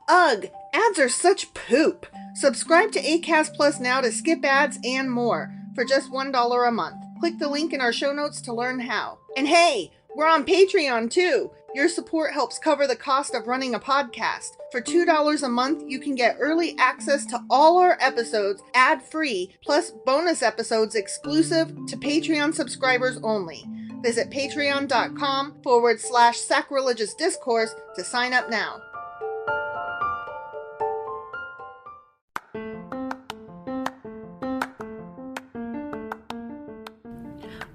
Ugh, ads are such poop. Subscribe to Acast Plus now to skip ads and more for just $1 a month. Click the link in our show notes to learn how. And hey, we're on Patreon too. Your support helps cover the cost of running a podcast. For $2 a month, you can get early access to all our episodes ad-free, plus bonus episodes exclusive to Patreon subscribers only. Visit patreon.com/sacrilegious discourse to sign up now.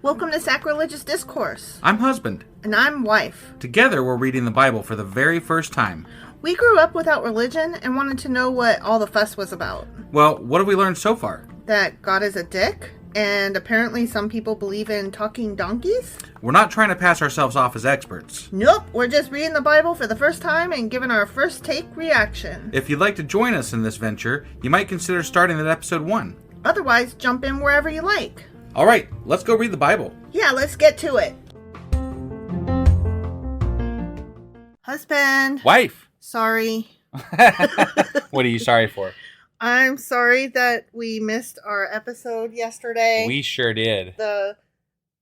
Welcome to Sacrilegious Discourse. I'm husband. And I'm wife. Together, we're reading the Bible for the very first time. We grew up without religion and wanted to know what all the fuss was about. Well, what have we learned so far? That God is a dick, and apparently some people believe in talking donkeys? We're not trying to pass ourselves off as experts. Nope, we're just reading the Bible for the first time and giving our first take reaction. If you'd like to join us in this venture, you might consider starting at episode 1. Otherwise, jump in wherever you like. All right, let's go read the Bible. Yeah, let's get to it. Husband. Wife. Sorry. What are you sorry for? I'm sorry that we missed our episode yesterday. We sure did. The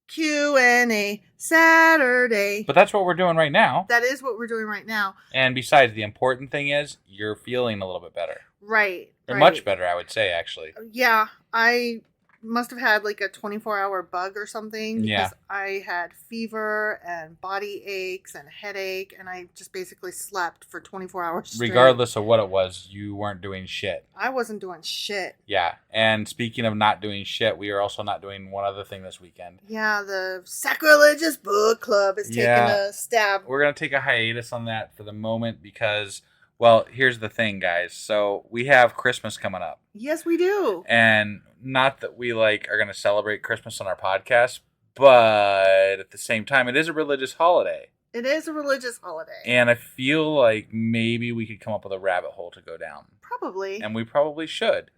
Q&A Saturday. But that's what we're doing right now. That is what we're doing right now. And besides, the important thing is you're feeling a little bit better. Right. Or much better, I would say, actually. Yeah, I must have had like a 24-hour bug or something. Yeah. Because I had fever and body aches and headache, and I just basically slept for 24 hours straight. Regardless of what it was, you weren't doing shit. I wasn't doing shit. Yeah. And speaking of not doing shit, we are also not doing one other thing this weekend. Yeah, the Sacrilegious Book Club is taking a stab. We're going to take a hiatus on that for the moment because, well, here's the thing, guys. So we have Christmas coming up. Yes, we do. And not that we are going to celebrate Christmas on our podcast, but at the same time, it is a religious holiday. It is a religious holiday. And I feel like maybe we could come up with a rabbit hole to go down. Probably. And we probably should.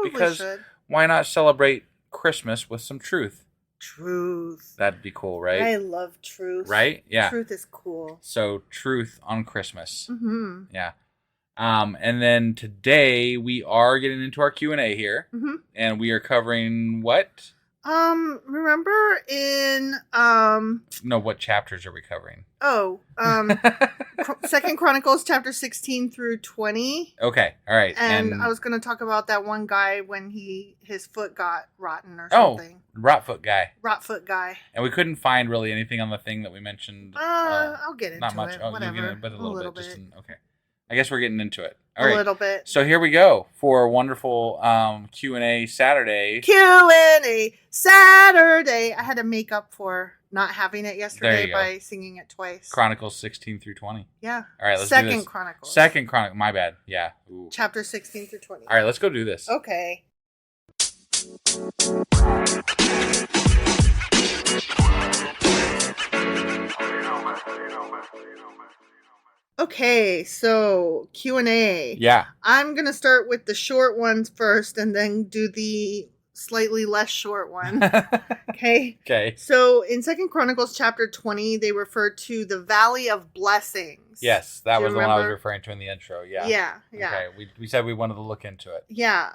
Because why not celebrate Christmas with some truth? Truth. That'd be cool, right? I love truth. Right? Yeah. Truth is cool. So, truth on Christmas. Mm-hmm. Yeah. And then today we are getting into our Q&A here. Mm-hmm. And we are covering what? Remember in, No, what chapters are we covering? Second Chronicles Chapter 16 through 20. Okay, all right. And I was going to talk about that one guy when his foot got rotten or something. Oh, Rotfoot guy. Rotfoot guy. And we couldn't find really anything on the thing that we mentioned. I'll get into not much. it. Oh, Whatever. but a little bit. Okay. I guess we're getting into it. All a right. little bit. So here we go for a wonderful Q&A Saturday. Q&A Saturday. I had to make up for not having it yesterday by singing it twice. Chronicles 16 through 20. Yeah. All right, let's do this. Second Chronicles. Second Chronicle. My bad. Yeah. Ooh. Chapter 16 through 20. All right, let's go do this. Okay. Okay, so Q&A. Yeah. I'm going to start with the short ones first and then do the slightly less short one. Okay? Okay. So in Second Chronicles chapter 20, they refer to the Valley of Blessings. Yes, that was the one I was remember? referring to in the intro. Yeah. Yeah. Okay, we said we wanted to look into it. Yeah.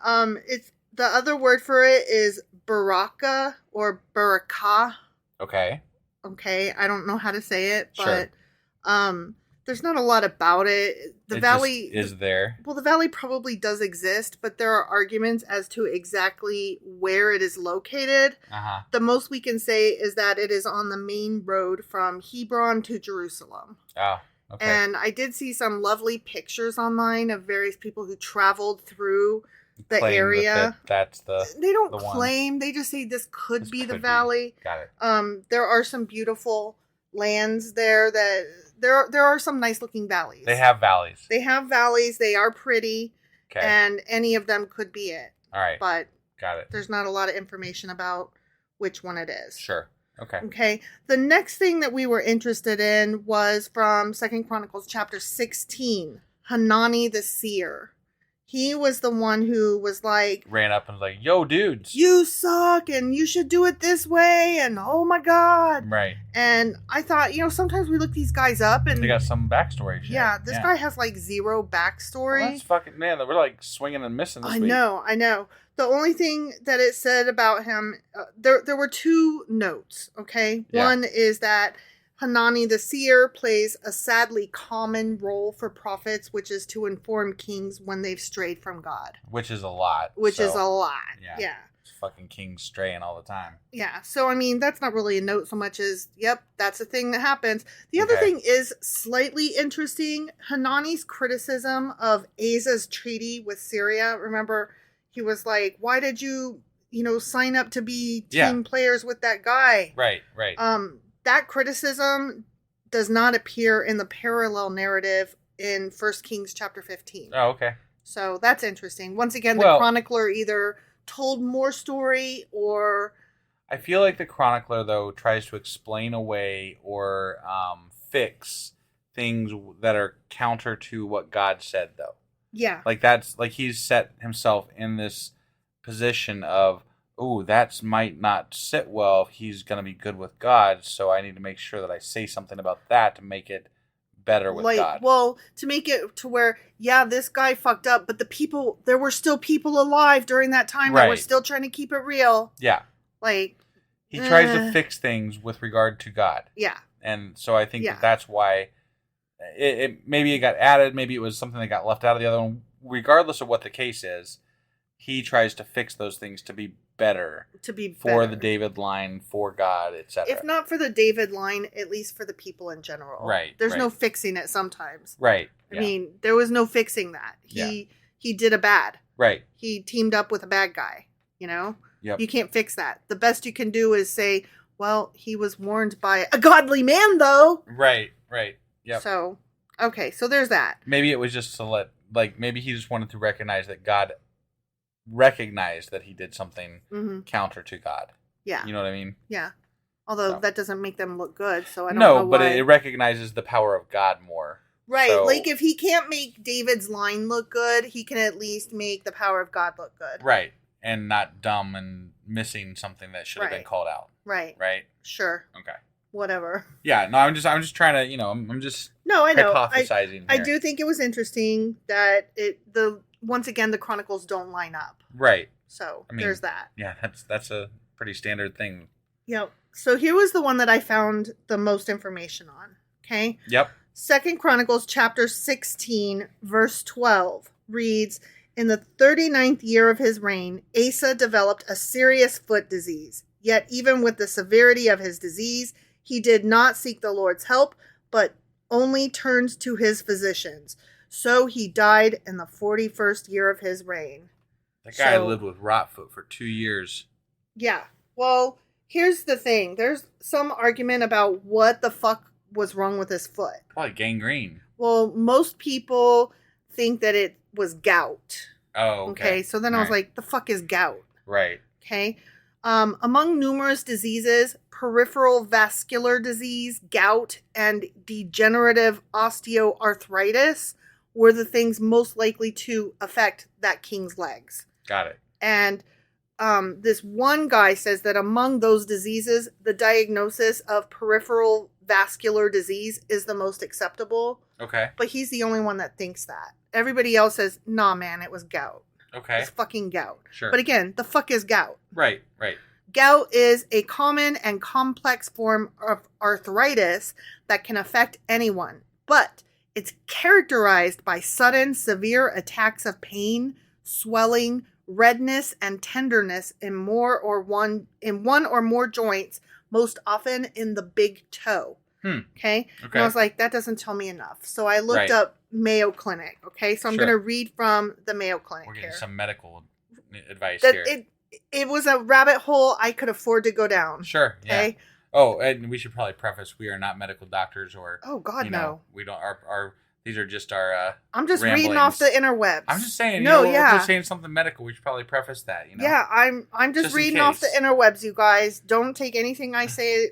It's the other word for it is Baraka or Barakah. Okay. Okay, I don't know how to say it, Sure. but there's not a lot about it. The valley just is there. Well, the valley probably does exist, but there are arguments as to exactly where it is located. Uh-huh. The most we can say is that it is on the main road from Hebron to Jerusalem. Oh, okay. And I did see some lovely pictures online of various people who traveled through the area. That's they don't the claim, one. They just say this could be the valley. Got it. There are some beautiful lands there that there are some nice looking valleys. They have valleys. They are pretty. Okay. And any of them could be it. All right. But got it. There's not a lot of information about which one it is. Sure. Okay. Okay. The next thing that we were interested in was from Second Chronicles chapter 16, Hanani the seer. He was the one who was like, ran up and was like, yo, dudes. you suck and you should do it this way and oh my God. Right. And I thought, sometimes we look these guys up and they got some backstory shit. Yeah, this guy has like zero backstory. Well, that's fucking, man, we're like swinging and missing this week. I know. The only thing that it said about him, there were two notes, okay? Yeah. One is that Hanani the seer plays a sadly common role for prophets, which is to inform kings when they've strayed from God. Which is a lot. Yeah. Fucking kings straying all the time. Yeah. So, I mean, that's not really a note so much as, yep, that's a thing that happens. The other thing is slightly interesting. Hanani's criticism of Asa's treaty with Syria. Remember, he was like, why did you, sign up to be team players with that guy? Right. That criticism does not appear in the parallel narrative in 1 Kings chapter 15. Oh, okay. So that's interesting. Once again, the chronicler either told more story or... I feel like the chronicler, though, tries to explain away or fix things that are counter to what God said, though. Yeah. Like that's like he's set himself in this position of, oh, that might not sit well if he's going to be good with God, so I need to make sure that I say something about that to make it better with God. Well, to make it to where, this guy fucked up, but there were still people alive during that time that were still trying to keep it real. Yeah. Like, he tries to fix things with regard to God. Yeah. And so I think that's why maybe it got added, maybe it was something that got left out of the other one. Regardless of what the case is, he tries to fix those things to be better. For the David line, for God, etc. If not for the David line, at least for the people in general. Right. There's no fixing it sometimes. Right. I mean, there was no fixing that. He did a bad. Right. He teamed up with a bad guy, Yep. You can't fix that. The best you can do is say, well, he was warned by a godly man, though. Right. Yep. So, okay, so there's that. Maybe it was just to maybe he just wanted to recognize that God recognized that he did something counter to God. Yeah. You know what I mean? Yeah. Although that doesn't make them look good, so I don't know why. No, but it recognizes the power of God more. Right. So, like, if he can't make David's line look good, he can at least make the power of God look good. Right. And not dumb and missing something that should have been called out. Right. Right? Sure. Okay. Whatever. Yeah, no, I'm just trying to, I'm just No, I know. hypothesizing here. I do think it was interesting that once again the chronicles don't line up. Right. So there's that. Yeah, that's a pretty standard thing. Yep. So here was the one that I found the most information on. Okay? Yep. 2 Chronicles chapter 16, verse 12 reads, in the 39th year of his reign, Asa developed a serious foot disease. Yet even with the severity of his disease, he did not seek the Lord's help, but only turned to his physicians. So he died in the 41st year of his reign. That guy lived with rotfoot for 2 years. Yeah. Well, here's the thing. There's some argument about what the fuck was wrong with his foot. Probably gangrene. Well, most people think that it was gout. Oh, okay. So then I was like, the fuck is gout? Right. Okay. Among numerous diseases, peripheral vascular disease, gout, and degenerative osteoarthritis were the things most likely to affect that king's legs. Got it. And this one guy says that among those diseases, the diagnosis of peripheral vascular disease is the most acceptable. Okay. But he's the only one that thinks that. Everybody else says, nah, man, it was gout. Okay. It's fucking gout. Sure. But again, the fuck is gout? Right. Gout is a common and complex form of arthritis that can affect anyone. But it's characterized by sudden, severe attacks of pain, swelling, redness, and tenderness in one or more joints, most often in the big toe. Okay? And I was like, that doesn't tell me enough. So I looked up Mayo Clinic. Okay? So I'm going to read from the Mayo Clinic. We're getting some medical advice here. It was a rabbit hole I could afford to go down. Sure. Okay? Yeah. Oh, and we should probably preface, we are not medical doctors or... Oh, God, no. We don't... These are just our I'm just ramblings. reading off the interwebs. I'm just saying, no, we're just saying something medical. We should probably preface that, Yeah, I'm just reading off the interwebs, you guys. Don't take anything I say,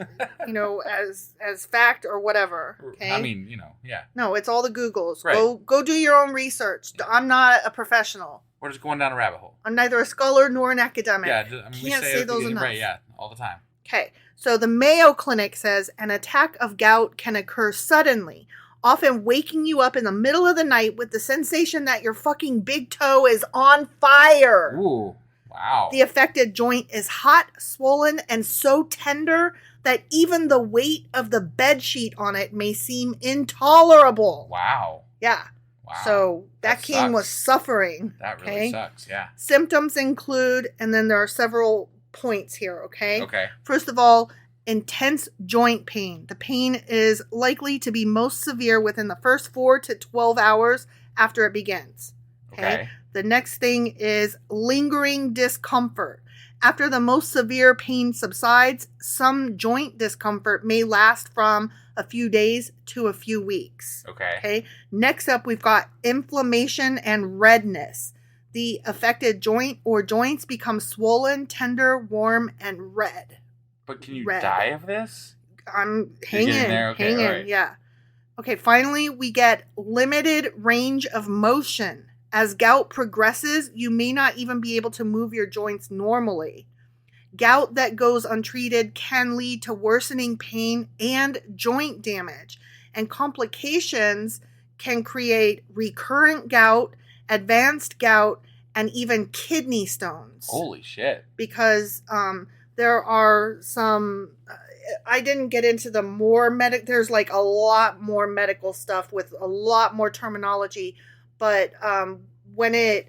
as fact or whatever. Okay? I mean, yeah. No, it's all the Googles. Right. Go do your own research. I'm not a professional. We're just going down a rabbit hole. I'm neither a scholar nor an academic. Yeah, Can't say those enough. Right, yeah, all the time. Okay, so the Mayo Clinic says an attack of gout can occur suddenly, often waking you up in the middle of the night with the sensation that your fucking big toe is on fire. Ooh, wow. The affected joint is hot, swollen, and so tender that even the weight of the bed sheet on it may seem intolerable. Wow. Yeah. Wow. So that king was suffering. That really sucks, yeah. Symptoms include, and then there are several points here, okay? Okay. First of all, intense joint pain. The pain is likely to be most severe within the first 4 to 12 hours after it begins. Okay. The next thing is lingering discomfort. After the most severe pain subsides, some joint discomfort may last from a few days to a few weeks. Okay. Next up, we've got inflammation and redness. The affected joint or joints become swollen, tender, warm, and red. But can you die of this? I'm hanging. Right. Yeah. Okay, finally, we get limited range of motion. As gout progresses, you may not even be able to move your joints normally. Gout that goes untreated can lead to worsening pain and joint damage. And complications can create recurrent gout, advanced gout, and even kidney stones. Holy shit. Because there are some, I didn't get into the more there's like a lot more medical stuff with a lot more terminology, but when it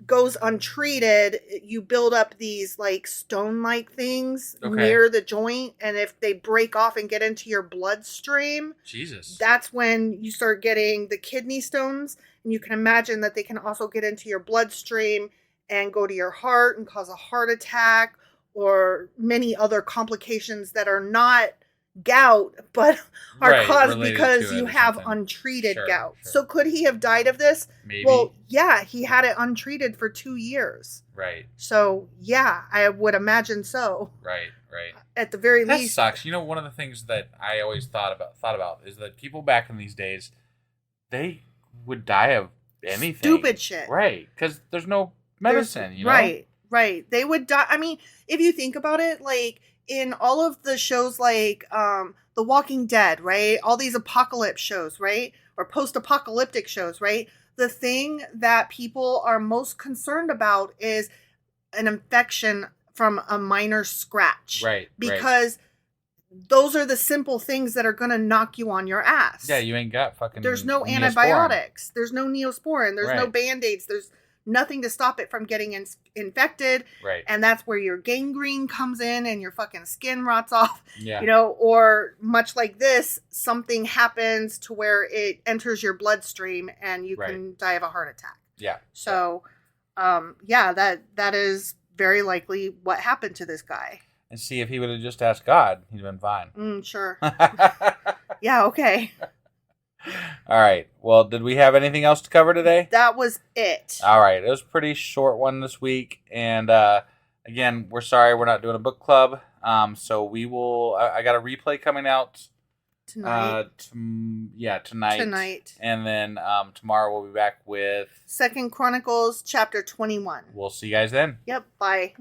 goes untreated, you build up these like stone-like things near the joint, and if they break off and get into your bloodstream, Jesus, that's when you start getting the kidney stones, and you can imagine that they can also get into your bloodstream and go to your heart and cause a heart attack or many other complications that are not gout, but are caused because you have untreated gout. Sure. So could he have died of this? Maybe. Well, yeah, he had it untreated for 2 years. Right. So, yeah, I would imagine so. Right. At the very least. That sucks. One of the things that I always thought about is that people back in these days, they would die of anything. Stupid shit. Right. Because there's no medicine, Right. They would die. I mean, if you think about it, like, in all of the shows like The Walking Dead, right? All these apocalypse shows, right? Or post-apocalyptic shows, right? The thing that people are most concerned about is an infection from a minor scratch. Right. Because those are the simple things that are going to knock you on your ass. Yeah, you ain't got fucking There's no Neosporin. Antibiotics. There's no Neosporin. There's no Band-Aids. There's nothing to stop it from getting infected. Right. And that's where your gangrene comes in and your fucking skin rots off. Yeah. Or much like this, something happens to where it enters your bloodstream and you can die of a heart attack. Yeah. So, that is very likely what happened to this guy. And see, if he would have just asked God, he'd have been fine. Sure. Yeah, okay. All right. Well, did we have anything else to cover today? That was it. All right. It was a pretty short one this week. And again, we're sorry we're not doing a book club. So we will. I got a replay coming out tonight. Tonight. And then tomorrow we'll be back with 2 Chronicles Chapter 21. We'll see you guys then. Yep. Bye.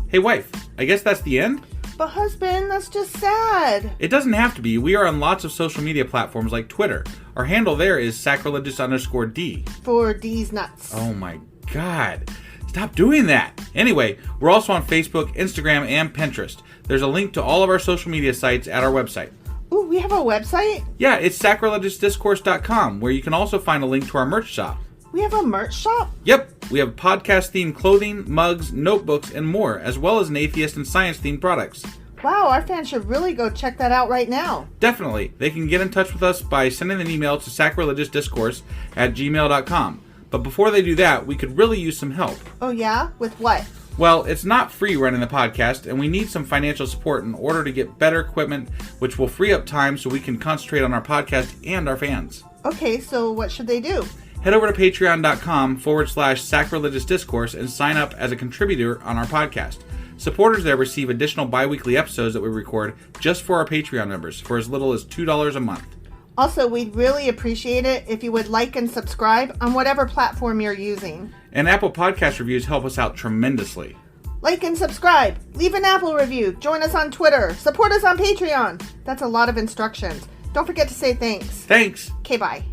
Hey, wife. I guess that's the end? But husband, that's just sad. It doesn't have to be. We are on lots of social media platforms like Twitter. Our handle there is sacrilegious_D. For D's nuts. Oh my God. Stop doing that. Anyway, we're also on Facebook, Instagram, and Pinterest. There's a link to all of our social media sites at our website. Ooh, we have a website? Yeah, it's sacrilegiousdiscourse.com, where you can also find a link to our merch shop. We have a merch shop? Yep. We have podcast-themed clothing, mugs, notebooks, and more, as well as an atheist and science-themed products. Wow, our fans should really go check that out right now. Definitely. They can get in touch with us by sending an email to sacrilegiousdiscourse@gmail.com. But before they do that, we could really use some help. Oh yeah? With what? Well, it's not free running the podcast, and we need some financial support in order to get better equipment, which will free up time so we can concentrate on our podcast and our fans. Okay, so what should they do? Head over to patreon.com/sacrilegious discourse and sign up as a contributor on our podcast. Supporters there receive additional bi-weekly episodes that we record just for our Patreon members for as little as $2 a month. Also, we'd really appreciate it if you would like and subscribe on whatever platform you're using. And Apple Podcast reviews help us out tremendously. Like and subscribe, leave an Apple review, join us on Twitter, support us on Patreon. That's a lot of instructions. Don't forget to say thanks. Thanks. Okay, bye.